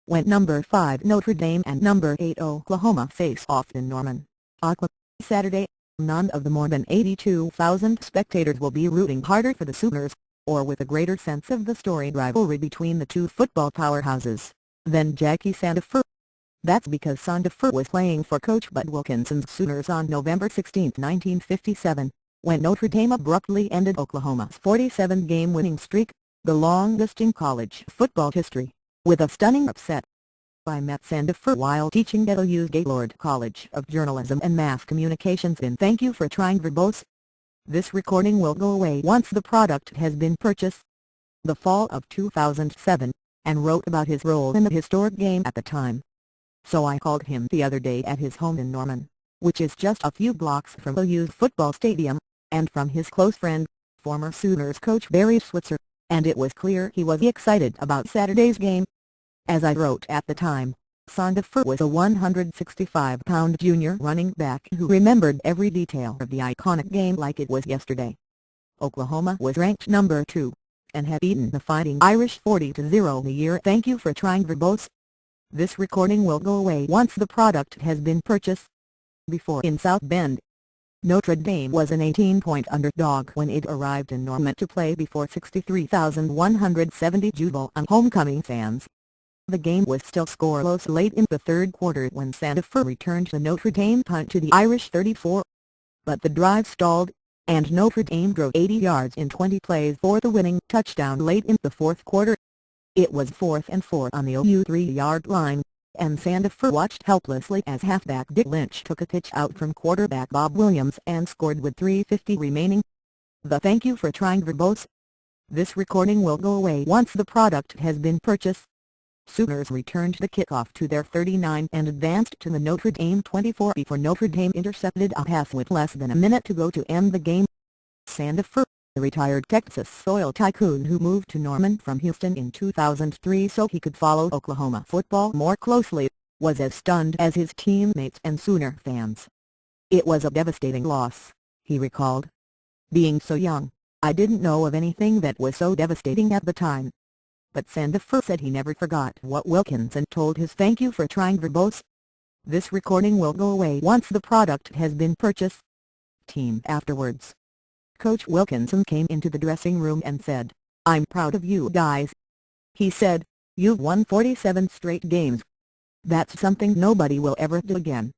when number 5 Notre Dame and number 8 Oklahoma face off in Norman, Oklahoma, Saturday. None of the more than 82,000 spectators will be rooting harder for the Sooners, or with a greater sense of the storied rivalry between the two football powerhouses, than Jackie Sandifer. That's because Sandifer was playing for coach Bud Wilkinson's Sooners on November 16, 1957, when Notre Dame abruptly ended Oklahoma's 47-game winning streak, the longest in college football history, with a stunning upset. I met Sandifer while teaching at OU's Gaylord College of Journalism and Mass Communications in Thank You for Trying Verbose. This recording will go away once the product has been purchased. The fall of 2007, and wrote about his role in the historic game at the time. So I called him the other day at his home in Norman, which is just a few blocks from OU's football stadium, and from his close friend, former Sooners coach Barry Switzer, and it was clear he was excited about Saturday's game. As I wrote at the time, Sandifer was a 165-pound junior running back who remembered every detail of the iconic game like it was yesterday. Oklahoma was ranked number 2, and had beaten the Fighting Irish 40-0 the year. Thank you for trying verbose. This recording will go away once the product has been purchased. Before in South Bend, Notre Dame was an 18-point underdog when it arrived in Norman to play before 63,170 jubilant homecoming fans. The game was still scoreless late in the third quarter when Sandifer returned the Notre Dame punt to the Irish 34. But the drive stalled, and Notre Dame drove 80 yards in 20 plays for the winning touchdown late in the fourth quarter. It was 4th and 4 on the OU 3-yard line, and Sandifer watched helplessly as halfback Dick Lynch took a pitch out from quarterback Bob Williams and scored with 3:50 remaining. Thank you for trying verbose. This recording will go away once the product has been purchased. Sooners returned the kickoff to their 39 and advanced to the Notre Dame 24 before Notre Dame intercepted a pass with less than a minute to go to end the game. Sandifer, the retired Texas soil tycoon who moved to Norman from Houston in 2003 so he could follow Oklahoma football more closely, was as stunned as his teammates and Sooner fans. "It was a devastating loss," he recalled. "Being so young, I didn't know of anything that was so devastating at the time." But Sandifer said he never forgot what Wilkinson told his Thank You for Trying verbose. This recording will go away once the product has been purchased. Team afterwards. Coach Wilkinson came into the dressing room and said, "I'm proud of you guys." He said, "You've won 47 straight games. That's something nobody will ever do again.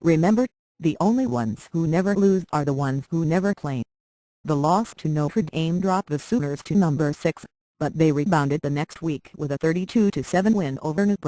Remember, the only ones who never lose are the ones who never play." The loss to Notre Dame dropped the Sooners to number 6, but they rebounded the next week with a 32-7 win over Nebraska.